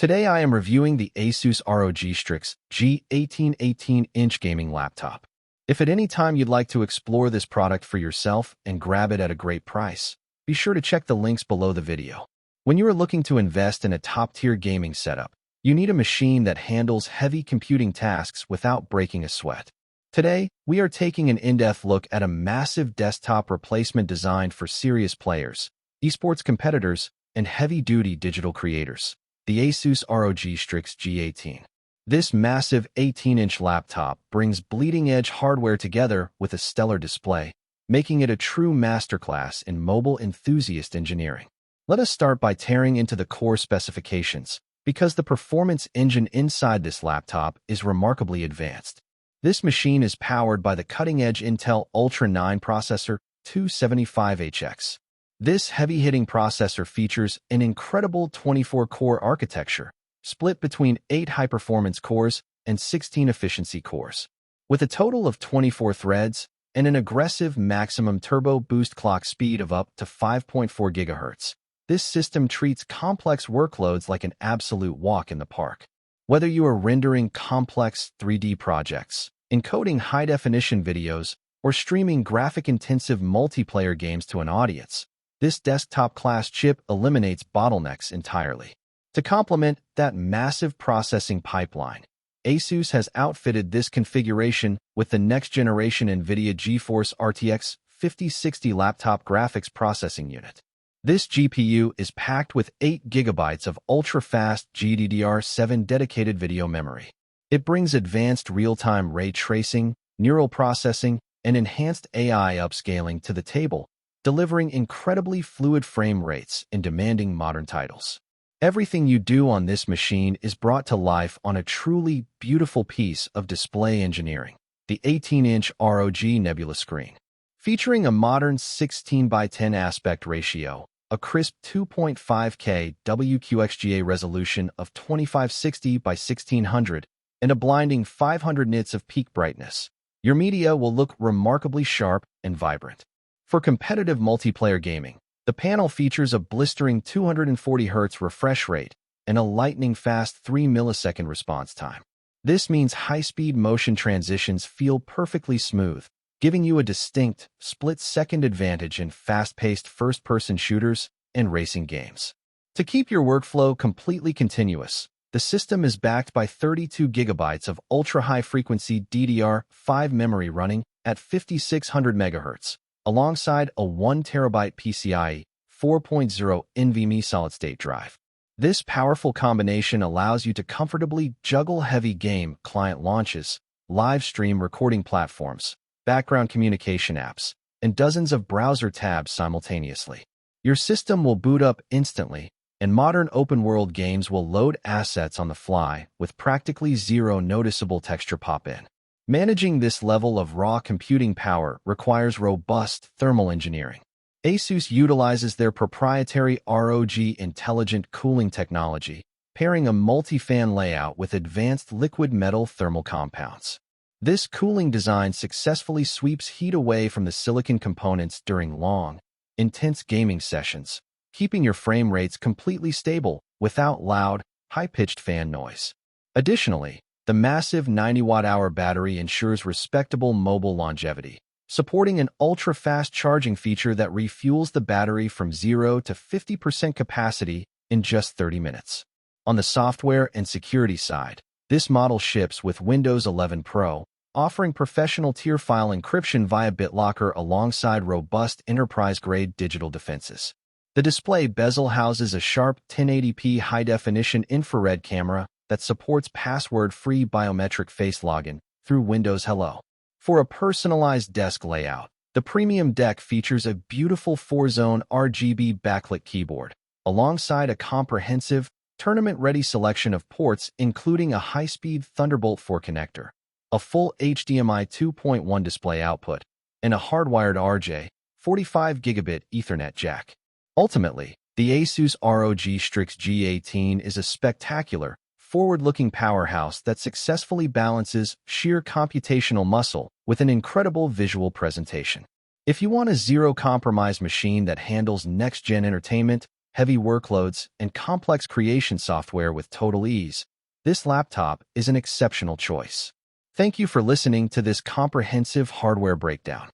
Today I am reviewing the ASUS ROG Strix G18 18-inch gaming laptop. If at any time you'd like to explore this product for yourself and grab it at a great price, be sure to check the links below the video. When you are looking to invest in a top-tier gaming setup, you need a machine that handles heavy computing tasks without breaking a sweat. Today, we are taking an in-depth look at a massive desktop replacement designed for serious players, esports competitors, and heavy-duty digital creators. The ASUS ROG Strix G18. This massive 18-inch laptop brings bleeding-edge hardware together with a stellar display, making it a true masterclass in mobile enthusiast engineering. Let us start by tearing into the core specifications, because the performance engine inside this laptop is remarkably advanced. This machine is powered by the cutting-edge Intel Ultra 9 processor 275HX. This heavy-hitting processor features an incredible 24-core architecture, split between 8 high-performance cores and 16 efficiency cores. With a total of 24 threads and an aggressive maximum turbo boost clock speed of up to 5.4 GHz, this system treats complex workloads like an absolute walk in the park. Whether you are rendering complex 3D projects, encoding high-definition videos, or streaming graphic-intensive multiplayer games to an audience, this desktop-class chip eliminates bottlenecks entirely. To complement that massive processing pipeline, ASUS has outfitted this configuration with the next-generation NVIDIA GeForce RTX 5060 laptop graphics processing unit. This GPU is packed with 8 GB of ultra-fast GDDR7 dedicated video memory. It brings advanced real-time ray tracing, neural processing, and enhanced AI upscaling to the table, delivering incredibly fluid frame rates in demanding modern titles. Everything you do on this machine is brought to life on a truly beautiful piece of display engineering, the 18-inch ROG Nebula screen. Featuring a modern 16:10 aspect ratio, a crisp 2.5K WQXGA resolution of 2560 by 1600, and a blinding 500 nits of peak brightness, your media will look remarkably sharp and vibrant. For competitive multiplayer gaming, the panel features a blistering 240 Hz refresh rate and a lightning-fast 3 millisecond response time. This means high-speed motion transitions feel perfectly smooth, giving you a distinct, split-second advantage in fast-paced first-person shooters and racing games. To keep your workflow completely continuous, the system is backed by 32 GB of ultra-high-frequency DDR5 memory running at 5600 MHz. Alongside a 1 TB PCIe 4.0 NVMe solid-state drive. This powerful combination allows you to comfortably juggle heavy game client launches, live stream recording platforms, background communication apps, and dozens of browser tabs simultaneously. Your system will boot up instantly, and modern open-world games will load assets on the fly with practically zero noticeable texture pop-in. Managing this level of raw computing power requires robust thermal engineering. ASUS utilizes their proprietary ROG intelligent cooling technology, pairing a multi-fan layout with advanced liquid metal thermal compounds. This cooling design successfully sweeps heat away from the silicon components during long, intense gaming sessions, keeping your frame rates completely stable without loud, high-pitched fan noise. Additionally, the massive 90 watt-hour battery ensures respectable mobile longevity, supporting an ultra-fast charging feature that refuels the battery from 0 to 50% capacity in just 30 minutes. On the software and security side, this model ships with Windows 11 Pro, offering professional-tier file encryption via BitLocker alongside robust enterprise-grade digital defenses. The display bezel houses a sharp 1080p high-definition infrared camera that supports password-free biometric face login through Windows Hello. For a personalized desk layout, the premium deck features a beautiful 4-zone RGB backlit keyboard, alongside a comprehensive, tournament-ready selection of ports including a high-speed Thunderbolt 4 connector, a full HDMI 2.1 display output, and a hardwired RJ 45 gigabit Ethernet jack. Ultimately, the ASUS ROG Strix G18 is a spectacular, forward-looking powerhouse that successfully balances sheer computational muscle with an incredible visual presentation. If you want a zero-compromise machine that handles next-gen entertainment heavy workloads, and complex creation software with total ease, this laptop is an exceptional choice. Thank you for listening to this comprehensive hardware breakdown.